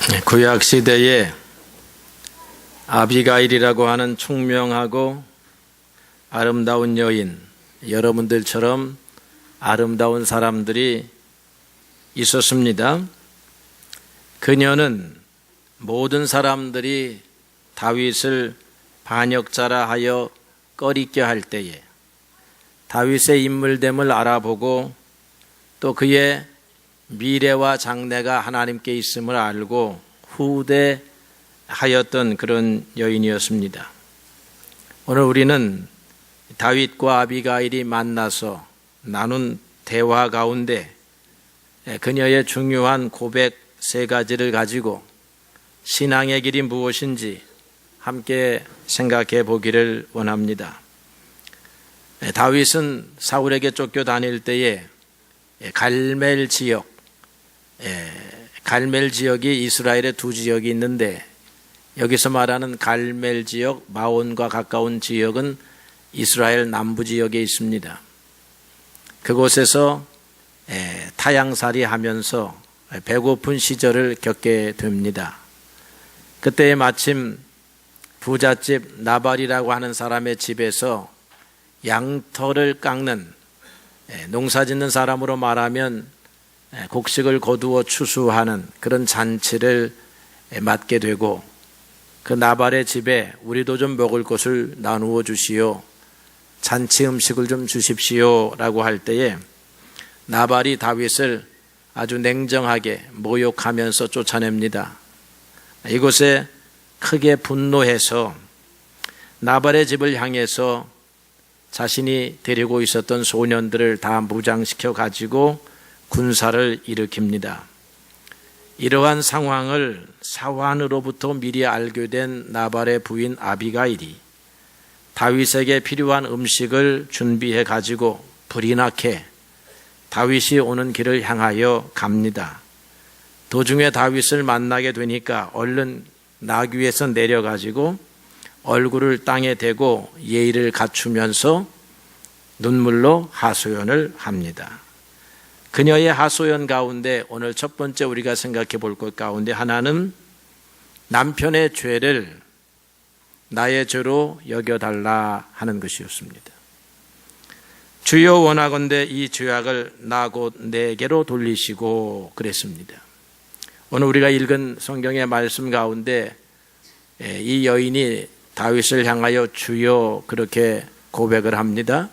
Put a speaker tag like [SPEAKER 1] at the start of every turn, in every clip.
[SPEAKER 1] 구약 시대에 아비가일이라고 하는 총명하고 아름다운 여인, 여러분들처럼 아름다운 사람들이 있었습니다. 그녀는 모든 사람들이 다윗을 반역자라 하여 꺼리게 할 때에 다윗의 인물됨을 알아보고 또 그의 미래와 장래가 하나님께 있음을 알고 후대하였던 그런 여인이었습니다. 오늘 우리는 다윗과 아비가일이 만나서 나눈 대화 가운데 그녀의 중요한 고백 세 가지를 가지고 신앙의 길이 무엇인지 함께 생각해 보기를 원합니다. 다윗은 사울에게 쫓겨다닐 때에 갈멜 지역이 이스라엘의 두 지역이 있는데 여기서 말하는 갈멜 지역, 마온과 가까운 지역은 이스라엘 남부 지역에 있습니다. 그곳에서 타향살이 하면서 배고픈 시절을 겪게 됩니다. 그때 마침 부잣집 나발이라고 하는 사람의 집에서 양털을 깎는, 농사짓는 사람으로 말하면 곡식을 거두어 추수하는 그런 잔치를 맡게 되고, 그 나발의 집에 우리도 좀 먹을 것을 나누어 주시오, 잔치 음식을 좀 주십시오 라고 할 때에 나발이 다윗을 아주 냉정하게 모욕하면서 쫓아냅니다. 이곳에 크게 분노해서 나발의 집을 향해서 자신이 데리고 있었던 소년들을 다 무장시켜 가지고 군사를 일으킵니다. 이러한 상황을 사환으로부터 미리 알게 된 나발의 부인 아비가일이 다윗에게 필요한 음식을 준비해 가지고 불이 나게 다윗이 오는 길을 향하여 갑니다. 도중에 다윗을 만나게 되니까 얼른 나귀에서 내려가지고 얼굴을 땅에 대고 예의를 갖추면서 눈물로 하소연을 합니다. 그녀의 하소연 가운데 오늘 첫 번째 우리가 생각해 볼 것 가운데 하나는 남편의 죄를 나의 죄로 여겨달라 하는 것이었습니다. 주여 원하건대 이 죄악을 나 곧 내게로 돌리시고 그랬습니다. 오늘 우리가 읽은 성경의 말씀 가운데 이 여인이 다윗을 향하여 주여 그렇게 고백을 합니다.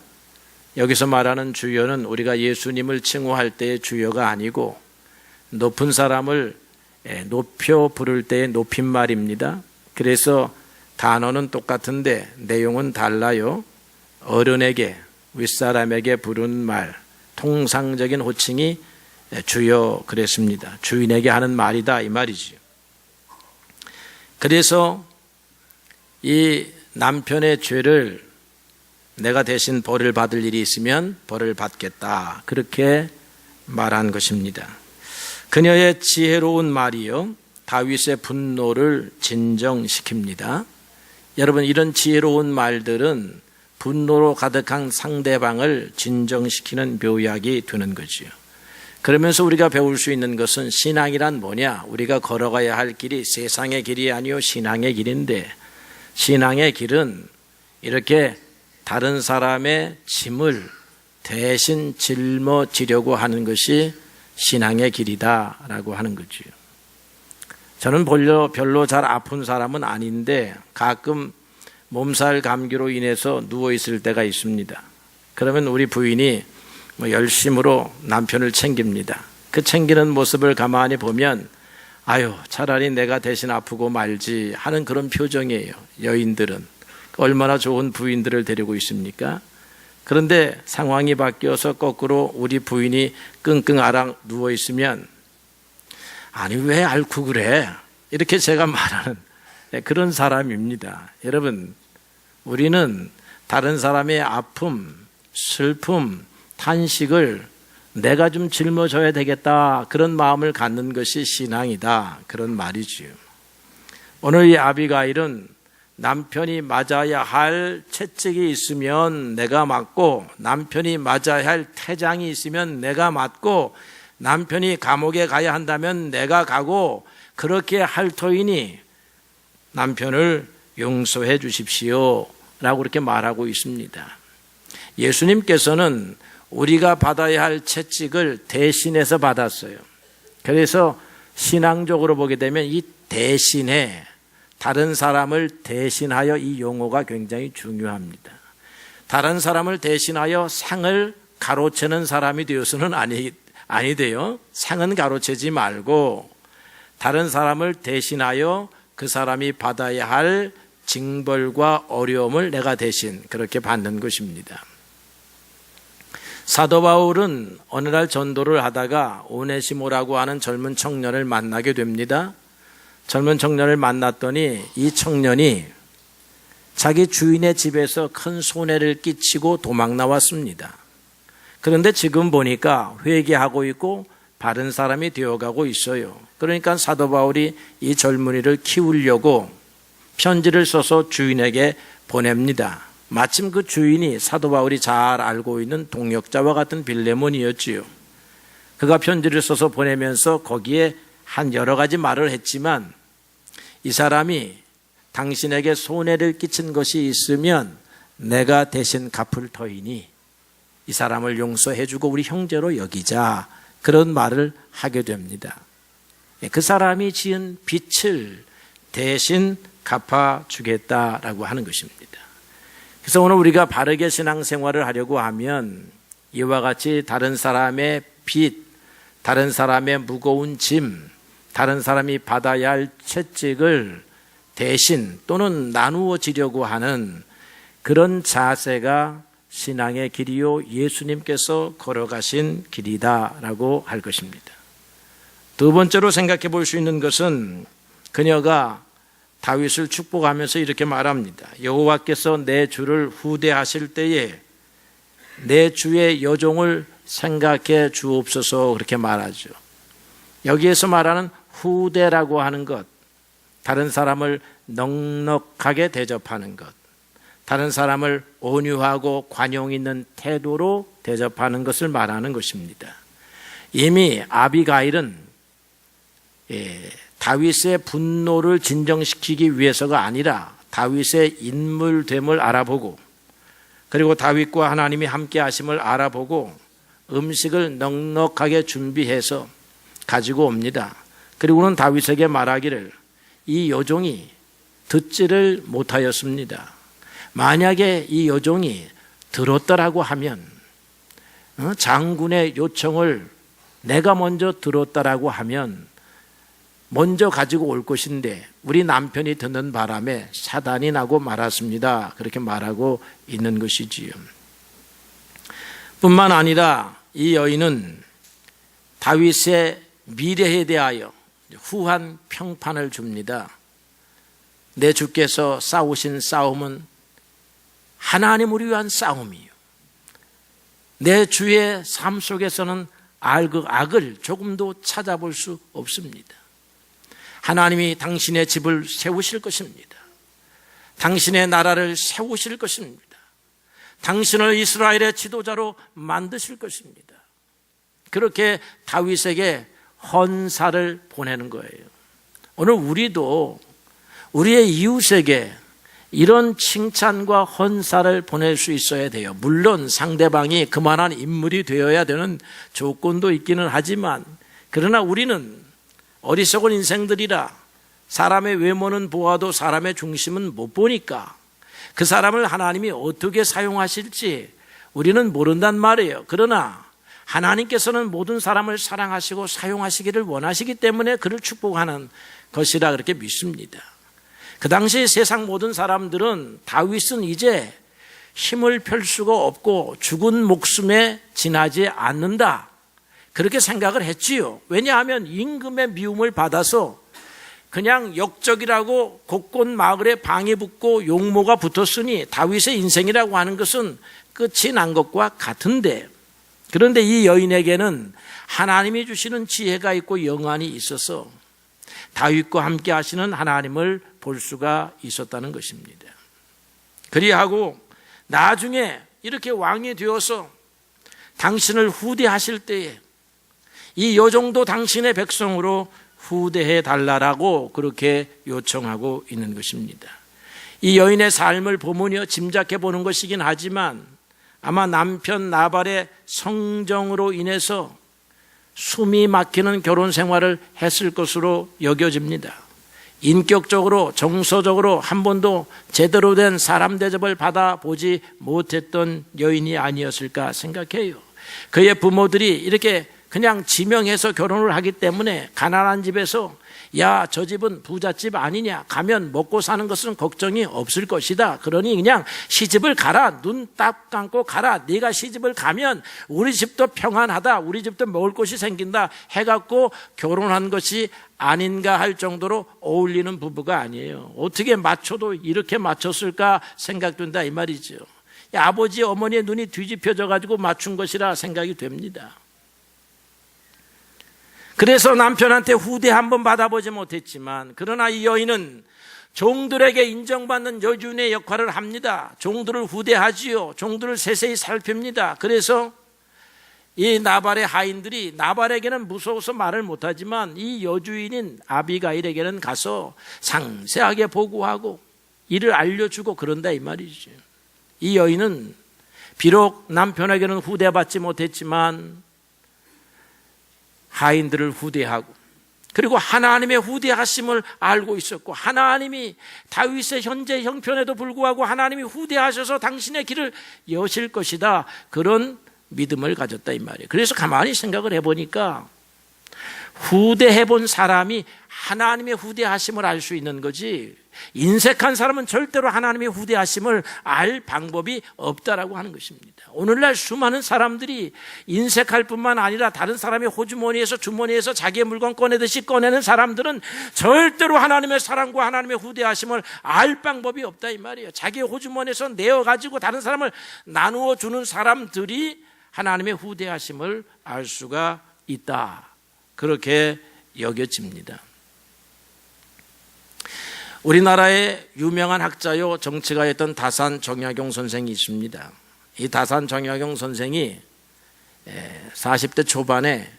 [SPEAKER 1] 여기서 말하는 주여는 우리가 예수님을 칭호할 때의 주여가 아니고 높은 사람을 높여 부를 때의 높임말입니다. 그래서 단어는 똑같은데 내용은 달라요. 어른에게, 윗사람에게 부른 말, 통상적인 호칭이 주여 그랬습니다. 주인에게 하는 말이다 이 말이죠. 그래서 이 남편의 죄를 내가 대신 벌을 받을 일이 있으면 벌을 받겠다 그렇게 말한 것입니다. 그녀의 지혜로운 말이요 다윗의 분노를 진정시킵니다. 여러분, 이런 지혜로운 말들은 분노로 가득한 상대방을 진정시키는 묘약이 되는 거지요. 그러면서 우리가 배울 수 있는 것은 신앙이란 뭐냐? 우리가 걸어가야 할 길이 세상의 길이 아니요 신앙의 길인데, 신앙의 길은 이렇게 다른 사람의 짐을 대신 짊어지려고 하는 것이 신앙의 길이다라고 하는 거지요. 저는 별로 잘 아픈 사람은 아닌데 가끔 몸살 감기로 인해서 누워있을 때가 있습니다. 그러면 우리 부인이 열심으로 남편을 챙깁니다. 그 챙기는 모습을 가만히 보면 아유 차라리 내가 대신 아프고 말지 하는 그런 표정이에요. 여인들은 얼마나 좋은 부인들을 데리고 있습니까? 그런데 상황이 바뀌어서 거꾸로 우리 부인이 끙끙 앓아 누워있으면 아니 왜 앓고 그래? 이렇게 제가 말하는 그런 사람입니다. 여러분, 우리는 다른 사람의 아픔, 슬픔, 탄식을 내가 좀 짊어져야 되겠다 그런 마음을 갖는 것이 신앙이다 그런 말이지요. 오늘 이 아비가일은 남편이 맞아야 할 채찍이 있으면 내가 맞고 남편이 맞아야 할 태장이 있으면 내가 맞고 남편이 감옥에 가야 한다면 내가 가고 그렇게 할 터이니 남편을 용서해 주십시오 라고 그렇게 말하고 있습니다. 예수님께서는 우리가 받아야 할 채찍을 대신해서 받았어요. 그래서 신앙적으로 보게 되면 이 대신에, 다른 사람을 대신하여, 이 용어가 굉장히 중요합니다. 다른 사람을 대신하여 상을 가로채는 사람이 되어서는 아니 돼요. 상은 가로채지 말고 다른 사람을 대신하여 그 사람이 받아야 할 징벌과 어려움을 내가 대신 그렇게 받는 것입니다. 사도 바울은 어느 날 전도를 하다가 오네시모라고 하는 젊은 청년을 만나게 됩니다. 젊은 청년을 만났더니 이 청년이 자기 주인의 집에서 큰 손해를 끼치고 도망 나왔습니다. 그런데 지금 보니까 회개하고 있고 바른 사람이 되어가고 있어요. 그러니까 사도 바울이 이 젊은이를 키우려고 편지를 써서 주인에게 보냅니다. 마침 그 주인이 사도 바울이 잘 알고 있는 동역자와 같은 빌레몬이었지요. 그가 편지를 써서 보내면서 거기에 한 여러 가지 말을 했지만 이 사람이 당신에게 손해를 끼친 것이 있으면 내가 대신 갚을 터이니 이 사람을 용서해 주고 우리 형제로 여기자, 그런 말을 하게 됩니다. 그 사람이 지은 빚을 대신 갚아주겠다라고 하는 것입니다. 그래서 오늘 우리가 바르게 신앙생활을 하려고 하면 이와 같이 다른 사람의 빚, 다른 사람의 무거운 짐, 다른 사람이 받아야 할 채찍을 대신 또는 나누어지려고 하는 그런 자세가 신앙의 길이요 예수님께서 걸어가신 길이다라고 할 것입니다. 두 번째로 생각해 볼 수 있는 것은 그녀가 다윗을 축복하면서 이렇게 말합니다. 여호와께서 내 주를 후대하실 때에 내 주의 여종을 생각해 주옵소서, 그렇게 말하죠. 여기에서 말하는 후대라고 하는 것, 다른 사람을 넉넉하게 대접하는 것, 다른 사람을 온유하고 관용 있는 태도로 대접하는 것을 말하는 것입니다. 이미 아비가일은 다윗의 분노를 진정시키기 위해서가 아니라 다윗의 인물됨을 알아보고, 그리고 다윗과 하나님이 함께 하심을 알아보고 음식을 넉넉하게 준비해서 가지고 옵니다. 그리고는 다윗에게 말하기를 이 여종이 듣지를 못하였습니다. 만약에 이 여종이 들었다라고 하면, 장군의 요청을 내가 먼저 들었다라고 하면 먼저 가지고 올 것인데 우리 남편이 듣는 바람에 사단이 나고 말았습니다. 그렇게 말하고 있는 것이지요. 뿐만 아니라 이 여인은 다윗의 미래에 대하여 후한 평판을 줍니다. 내 주께서 싸우신 싸움은 하나님을 위한 싸움이요, 내 주의 삶 속에서는 악을 조금도 찾아볼 수 없습니다. 하나님이 당신의 집을 세우실 것입니다. 당신의 나라를 세우실 것입니다. 당신을 이스라엘의 지도자로 만드실 것입니다. 그렇게 다윗에게 헌사를 보내는 거예요. 오늘 우리도 우리의 이웃에게 이런 칭찬과 헌사를 보낼 수 있어야 돼요. 물론 상대방이 그만한 인물이 되어야 되는 조건도 있기는 하지만, 그러나 우리는 어리석은 인생들이라 사람의 외모는 보아도 사람의 중심은 못 보니까 그 사람을 하나님이 어떻게 사용하실지 우리는 모른단 말이에요. 그러나 하나님께서는 모든 사람을 사랑하시고 사용하시기를 원하시기 때문에 그를 축복하는 것이라 그렇게 믿습니다. 그 당시 세상 모든 사람들은 다윗은 이제 힘을 펼 수가 없고 죽은 목숨에 지나지 않는다, 그렇게 생각을 했지요. 왜냐하면 임금의 미움을 받아서 그냥 역적이라고 곳곳 마을에 방이 붙고 용모가 붙었으니 다윗의 인생이라고 하는 것은 끝이 난 것과 같은데, 그런데 이 여인에게는 하나님이 주시는 지혜가 있고 영안이 있어서 다윗과 함께 하시는 하나님을 볼 수가 있었다는 것입니다. 그리하고 나중에 이렇게 왕이 되어서 당신을 후대하실 때에 이 요 정도 당신의 백성으로 후대해 달라라고 그렇게 요청하고 있는 것입니다. 이 여인의 삶을 보면요, 짐작해 보는 것이긴 하지만 아마 남편 나발의 성정으로 인해서 숨이 막히는 결혼 생활을 했을 것으로 여겨집니다. 인격적으로 정서적으로 한 번도 제대로 된 사람 대접을 받아보지 못했던 여인이 아니었을까 생각해요. 그의 부모들이 이렇게 그냥 지명해서 결혼을 하기 때문에 가난한 집에서 야, 저 집은 부잣집 아니냐, 가면 먹고 사는 것은 걱정이 없을 것이다, 그러니 그냥 시집을 가라, 눈 딱 감고 가라, 네가 시집을 가면 우리 집도 평안하다, 우리 집도 먹을 것이 생긴다 해갖고 결혼한 것이 아닌가 할 정도로 어울리는 부부가 아니에요. 어떻게 맞춰도 이렇게 맞췄을까 생각된다 이 말이죠. 아버지 어머니의 눈이 뒤집혀져 가지고 맞춘 것이라 생각이 됩니다. 그래서 남편한테 후대 한번 받아보지 못했지만, 그러나 이 여인은 종들에게 인정받는 여주인의 역할을 합니다. 종들을 후대하지요. 종들을 세세히 살핍니다. 그래서 이 나발의 하인들이 나발에게는 무서워서 말을 못하지만 이 여주인인 아비가일에게는 가서 상세하게 보고하고 이를 알려주고 그런다 이 말이죠. 이 여인은 비록 남편에게는 후대받지 못했지만 하인들을 후대하고, 그리고 하나님의 후대하심을 알고 있었고, 하나님이 다윗의 현재 형편에도 불구하고 하나님이 후대하셔서 당신의 길을 여실 것이다, 그런 믿음을 가졌다 이 말이에요. 그래서 가만히 생각을 해보니까 후대해본 사람이 하나님의 후대하심을 알 수 있는 거지, 인색한 사람은 절대로 하나님의 후대하심을 알 방법이 없다라고 하는 것입니다. 오늘날 수많은 사람들이 인색할 뿐만 아니라 다른 사람의 호주머니에서 주머니에서 자기의 물건 꺼내듯이 꺼내는 사람들은 절대로 하나님의 사랑과 하나님의 후대하심을 알 방법이 없다 이 말이에요. 자기의 호주머니에서 내어가지고 다른 사람을 나누어 주는 사람들이 하나님의 후대하심을 알 수가 있다, 그렇게 여겨집니다. 우리나라의 유명한 학자요 정치가였던 다산 정약용 선생이 있습니다. 이 다산 정약용 선생이 40대 초반에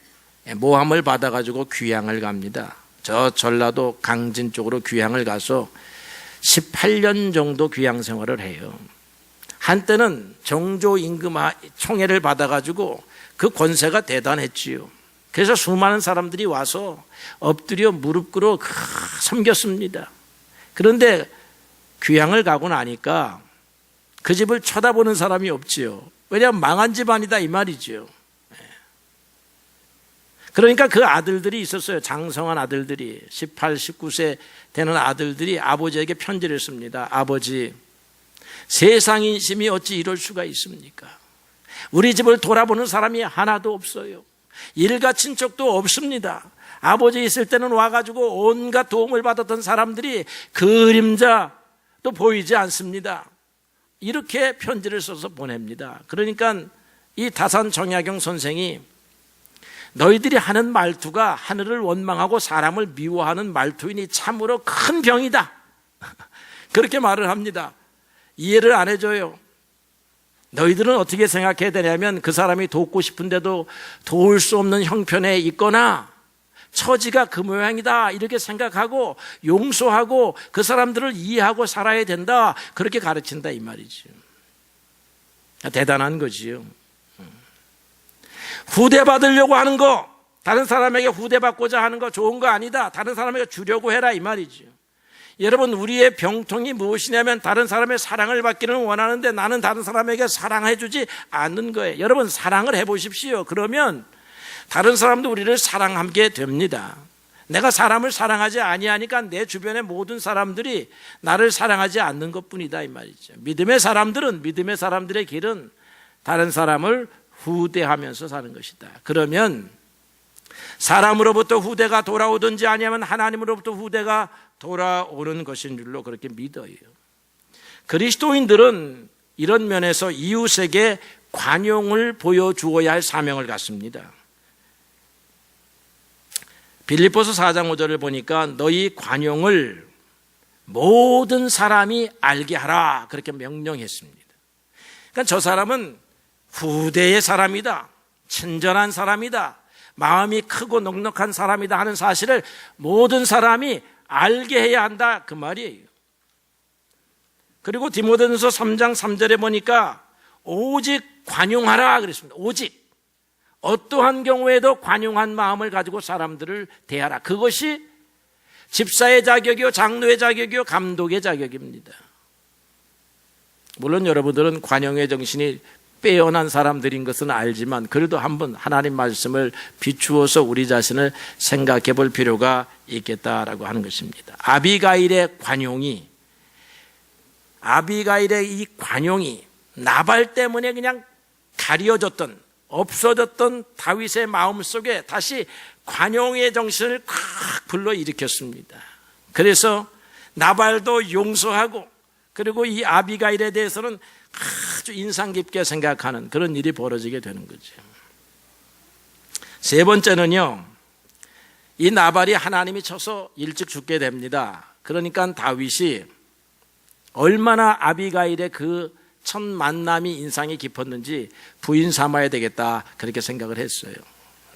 [SPEAKER 1] 모함을 받아가지고 귀향을 갑니다. 저 전라도 강진 쪽으로 귀향을 가서 18년 정도 귀향 생활을 해요. 한때는 정조 임금 총애를 받아가지고 그 권세가 대단했지요. 그래서 수많은 사람들이 와서 엎드려 무릎 꿇어 섬겼습니다. 그런데 귀향을 가고 나니까 그 집을 쳐다보는 사람이 없지요. 왜냐하면 망한 집안이다 이 말이죠. 그러니까 그 아들들이 있었어요. 장성한 아들들이, 18, 19세 되는 아들들이 아버지에게 편지를 씁니다. 아버지, 세상 인심이 어찌 이럴 수가 있습니까? 우리 집을 돌아보는 사람이 하나도 없어요. 일가 친척도 없습니다. 아버지 있을 때는 와가지고 온갖 도움을 받았던 사람들이 그림자도 보이지 않습니다. 이렇게 편지를 써서 보냅니다. 그러니까 이 다산 정약용 선생이 너희들이 하는 말투가 하늘을 원망하고 사람을 미워하는 말투이니 참으로 큰 병이다, 그렇게 말을 합니다. 이해를 안 해줘요. 너희들은 어떻게 생각해야 되냐면 그 사람이 돕고 싶은데도 도울 수 없는 형편에 있거나 처지가 그 모양이다 이렇게 생각하고 용서하고 그 사람들을 이해하고 살아야 된다, 그렇게 가르친다 이 말이죠. 대단한 거지요. 후대받으려고 하는 거, 다른 사람에게 후대받고자 하는 거 좋은 거 아니다, 다른 사람에게 주려고 해라 이 말이죠. 여러분, 우리의 병통이 무엇이냐면 다른 사람의 사랑을 받기는 원하는데 나는 다른 사람에게 사랑해 주지 않는 거예요. 여러분, 사랑을 해보십시오. 그러면 다른 사람도 우리를 사랑하게 됩니다. 내가 사람을 사랑하지 아니하니까 내 주변의 모든 사람들이 나를 사랑하지 않는 것뿐이다 이 말이죠. 믿음의 사람들의 길은 다른 사람을 후대하면서 사는 것이다. 그러면 사람으로부터 후대가 돌아오든지 아니면 하나님으로부터 후대가 돌아오는 것인 줄로 그렇게 믿어요. 그리스도인들은 이런 면에서 이웃에게 관용을 보여주어야 할 사명을 갖습니다. 빌립보서 4장 5절을 보니까 너희 관용을 모든 사람이 알게 하라, 그렇게 명령했습니다. 그러니까 저 사람은 후대의 사람이다, 친절한 사람이다, 마음이 크고 넉넉한 사람이다 하는 사실을 모든 사람이 알게 해야 한다, 그 말이에요. 그리고 디모데전서 3장 3절에 보니까 오직 관용하라 그랬습니다. 오직 어떠한 경우에도 관용한 마음을 가지고 사람들을 대하라. 그것이 집사의 자격이요, 장로의 자격이요, 감독의 자격입니다. 물론 여러분들은 관용의 정신이 빼어난 사람들인 것은 알지만 그래도 한번 하나님 말씀을 비추어서 우리 자신을 생각해 볼 필요가 있겠다라고 하는 것입니다. 아비가일의 이 관용이 나발 때문에 그냥 가려졌던, 없어졌던 다윗의 마음속에 다시 관용의 정신을 콱 불러일으켰습니다. 그래서 나발도 용서하고, 그리고 이 아비가일에 대해서는 아주 인상 깊게 생각하는 그런 일이 벌어지게 되는 거죠. 세 번째는요, 이 나발이 하나님이 쳐서 일찍 죽게 됩니다. 그러니까 다윗이 얼마나 아비가일의 그 첫 만남이 인상이 깊었는지 부인 삼아야 되겠다, 그렇게 생각을 했어요.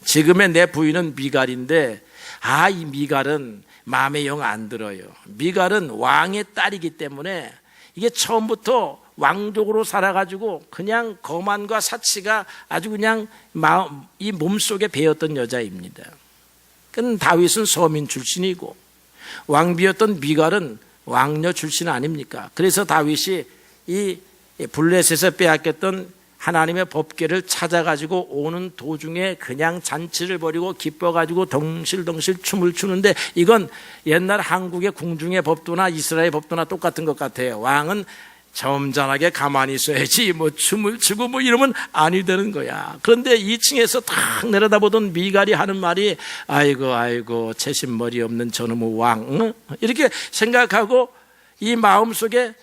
[SPEAKER 1] 지금의 내 부인은 미갈인데, 이 미갈은 마음에 영 안 들어요. 미갈은 왕의 딸이기 때문에 이게 처음부터 왕족으로 살아가지고 그냥 거만과 사치가 아주 그냥 이 몸속에 배었던 여자입니다. 그건 다윗은 서민 출신이고 왕비였던 미갈은 왕녀 출신 아닙니까? 그래서 다윗이 이 블레셋에서 빼앗겼던 하나님의 법궤를 찾아가지고 오는 도중에 그냥 잔치를 벌이고 기뻐가지고 덩실덩실 춤을 추는데, 이건 옛날 한국의 궁중의 법도나 이스라엘 법도나 똑같은 것 같아요. 왕은 점잖하게 가만히 있어야지 뭐 춤을 추고 뭐 이러면 아니 되는 거야. 그런데 2층에서 탁 내려다보던 미갈이 하는 말이 아이고 채신머리 없는 저놈의 왕, 이렇게 생각하고 이 마음속에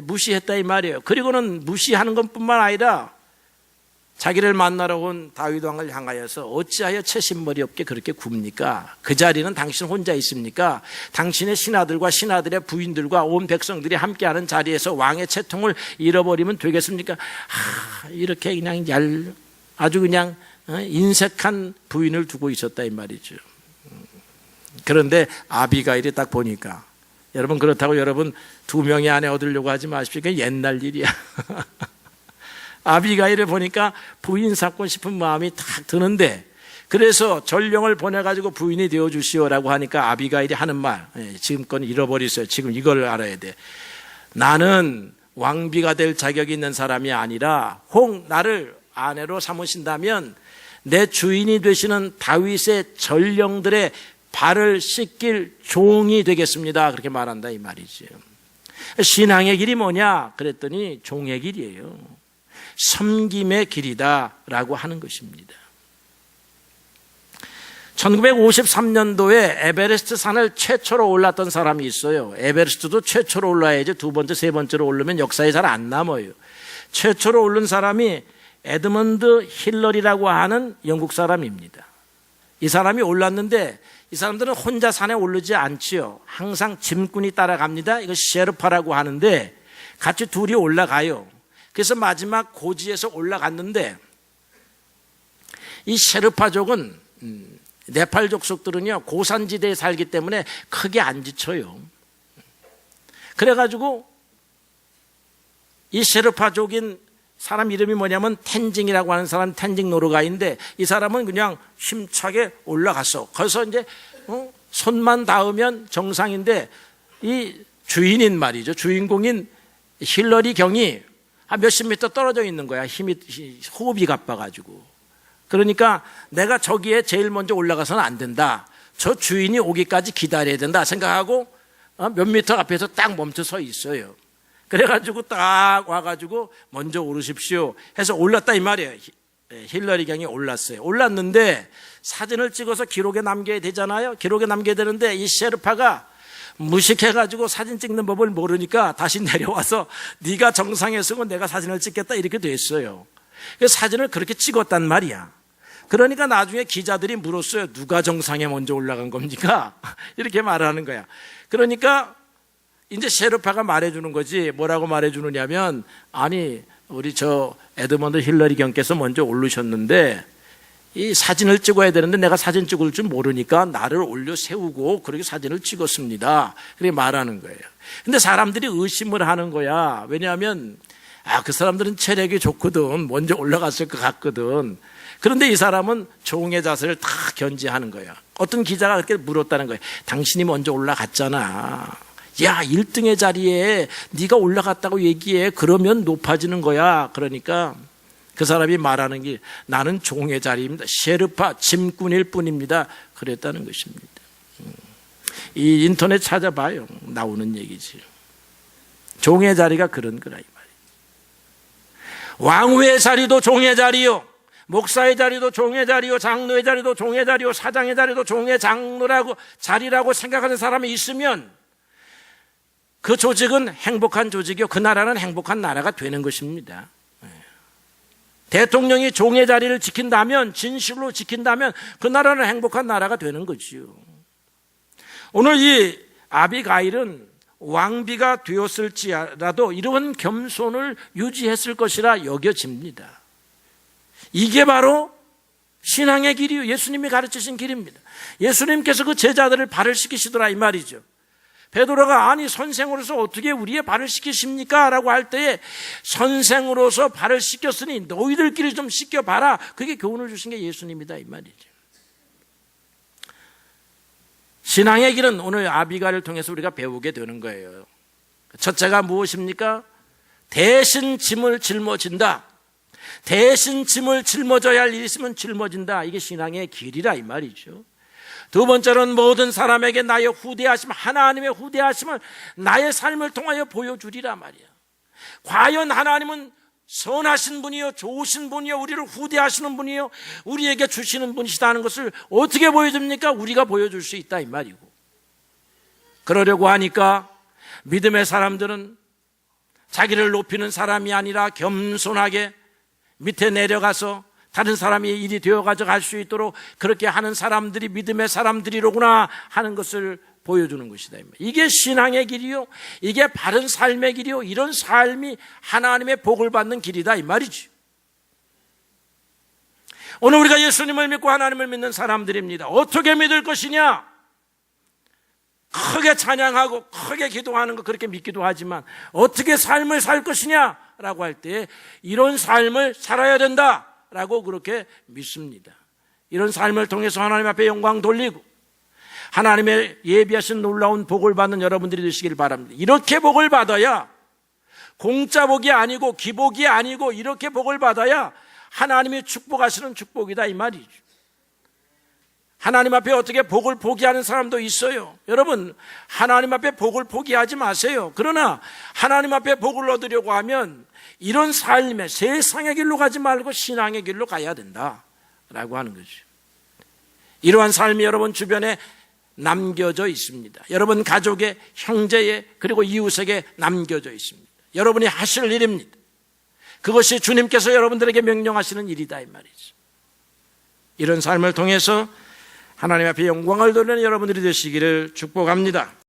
[SPEAKER 1] 무시했다 이 말이에요. 그리고는 무시하는 것뿐만 아니라 자기를 만나러 온 다윗 왕을 향하여서 어찌하여 채신머리 없게 그렇게 굽니까? 그 자리는 당신 혼자 있습니까? 당신의 신하들과 신하들의 부인들과 온 백성들이 함께하는 자리에서 왕의 채통을 잃어버리면 되겠습니까? 이렇게 그냥 아주 그냥 인색한 부인을 두고 있었다 이 말이죠. 그런데 아비가일이 딱 보니까, 여러분 그렇다고 여러분 2명의 아내 얻으려고 하지 마십시오. 그게 옛날 일이야. 아비가일을 보니까 부인 삼고 싶은 마음이 탁 드는데, 그래서 전령을 보내가지고 부인이 되어주시오라고 하니까 아비가일이 하는 말, 지금껏 잃어버리세요. 지금 이걸 알아야 돼. 나는 왕비가 될 자격이 있는 사람이 아니라 혹 나를 아내로 삼으신다면 내 주인이 되시는 다윗의 전령들의 발을 씻길 종이 되겠습니다. 그렇게 말한다 이 말이죠. 신앙의 길이 뭐냐 그랬더니 종의 길이에요. 섬김의 길이다라고 하는 것입니다. 1953년도에 에베레스트 산을 최초로 올랐던 사람이 있어요. 에베레스트도 최초로 올라야지 두 번째, 세 번째로 오르면 역사에 잘 안 남아요. 최초로 오른 사람이 에드먼드 힐러리라고 하는 영국 사람입니다. 이 사람이 올랐는데 이 사람들은 혼자 산에 오르지 않지요. 항상 짐꾼이 따라갑니다. 이거 셰르파라고 하는데 같이 둘이 올라가요. 그래서 마지막 고지에서 올라갔는데, 이 셰르파족은 네팔 족속들은요 고산지대에 살기 때문에 크게 안 지쳐요. 그래가지고 이 셰르파족인 사람 이름이 뭐냐면 텐징이라고 하는 사람, 텐징 노르가인데, 이 사람은 그냥 힘차게 올라갔어. 거기서 이제 손만 닿으면 정상인데, 이 주인인 말이죠, 주인공인 힐러리 경이 한 몇십 미터 떨어져 있는 거야. 호흡이 가빠가지고. 그러니까 내가 저기에 제일 먼저 올라가서는 안 된다, 저 주인이 오기까지 기다려야 된다 생각하고 몇 미터 앞에서 딱 멈춰 서 있어요. 그래가지고 딱 와가지고 먼저 오르십시오 해서 올랐다 이 말이에요. 힐러리 경이 올랐어요. 올랐는데 사진을 찍어서 기록에 남겨야 되잖아요. 기록에 남겨야 되는데 이 셰르파가 무식해가지고 사진 찍는 법을 모르니까 다시 내려와서 네가 정상에 서고 내가 사진을 찍겠다 이렇게 됐어요. 그래서 사진을 그렇게 찍었단 말이야. 그러니까 나중에 기자들이 물었어요. 누가 정상에 먼저 올라간 겁니까? 이렇게 말하는 거야. 그러니까 이제 셰르파가 말해주는 거지. 뭐라고 말해주느냐면, 아니 우리 저 에드먼드 힐러리 경께서 먼저 오르셨는데 이 사진을 찍어야 되는데 내가 사진 찍을 줄 모르니까 나를 올려 세우고 그렇게 사진을 찍었습니다. 그렇게 말하는 거예요. 근데 사람들이 의심을 하는 거야. 왜냐하면 그 사람들은 체력이 좋거든. 먼저 올라갔을 것 같거든. 그런데 이 사람은 종의 자세를 다 견지하는 거야. 어떤 기자가 그렇게 물었다는 거예요. 당신이 먼저 올라갔잖아. 야, 1등의 자리에 네가 올라갔다고 얘기해. 그러면 높아지는 거야. 그러니까 그 사람이 말하는 게 나는 종의 자리입니다. 셰르파 짐꾼일 뿐입니다. 그랬다는 것입니다. 이 인터넷 찾아봐요. 나오는 얘기지. 종의 자리가 그런 거라 이 말이에요. 왕후의 자리도 종의 자리요. 목사의 자리도 종의 자리요. 장로의 자리도 종의 자리요. 사장의 자리도 종의 장로라고 자리라고 생각하는 사람이 있으면 그 조직은 행복한 조직이요. 그 나라는 행복한 나라가 되는 것입니다. 대통령이 종의 자리를 지킨다면, 진실로 지킨다면 그 나라는 행복한 나라가 되는 거지요. 오늘 이 아비가일은 왕비가 되었을지라도 이런 겸손을 유지했을 것이라 여겨집니다. 이게 바로 신앙의 길이요. 예수님이 가르치신 길입니다. 예수님께서 그 제자들을 발을 씻기시더라 이 말이죠. 베드로가 아니 선생으로서 어떻게 우리의 발을 씻기십니까? 라고 할 때에 선생으로서 발을 씻겼으니 너희들끼리 좀 씻겨봐라. 그게 교훈을 주신 게 예수님이다 이 말이죠. 신앙의 길은 오늘 아비가를 통해서 우리가 배우게 되는 거예요. 첫째가 무엇입니까? 대신 짐을 짊어진다. 대신 짐을 짊어져야 할 일이 있으면 짊어진다. 이게 신앙의 길이라 이 말이죠. 두 번째는 모든 사람에게 나의 후대하심, 하나님의 후대하심을 나의 삶을 통하여 보여주리라 말이야. 과연 하나님은 선하신 분이요, 좋으신 분이요, 우리를 후대하시는 분이요, 우리에게 주시는 분이시다는 것을 어떻게 보여줍니까? 우리가 보여줄 수 있다 이 말이고. 그러려고 하니까 믿음의 사람들은 자기를 높이는 사람이 아니라 겸손하게 밑에 내려가서 다른 사람이 일이 되어가지고 갈 수 있도록 그렇게 하는 사람들이 믿음의 사람들이로구나 하는 것을 보여주는 것이다. 이게 신앙의 길이요. 이게 바른 삶의 길이요. 이런 삶이 하나님의 복을 받는 길이다 이 말이지. 오늘 우리가 예수님을 믿고 하나님을 믿는 사람들입니다. 어떻게 믿을 것이냐? 크게 찬양하고 크게 기도하는 거 그렇게 믿기도 하지만 어떻게 삶을 살 것이냐라고 할 때 이런 삶을 살아야 된다. 라고 그렇게 믿습니다. 이런 삶을 통해서 하나님 앞에 영광 돌리고 하나님의 예비하신 놀라운 복을 받는 여러분들이 되시길 바랍니다. 이렇게 복을 받아야 공짜 복이 아니고 기복이 아니고 이렇게 복을 받아야 하나님이 축복하시는 축복이다 이 말이죠. 하나님 앞에 어떻게 복을 포기하는 사람도 있어요. 여러분 하나님 앞에 복을 포기하지 마세요. 그러나 하나님 앞에 복을 얻으려고 하면 이런 삶의 세상의 길로 가지 말고 신앙의 길로 가야 된다라고 하는 거죠. 이러한 삶이 여러분 주변에 남겨져 있습니다. 여러분 가족의, 형제의, 그리고 이웃에게 남겨져 있습니다. 여러분이 하실 일입니다. 그것이 주님께서 여러분들에게 명령하시는 일이다 이 말이죠. 이런 삶을 통해서 하나님 앞에 영광을 돌리는 여러분들이 되시기를 축복합니다.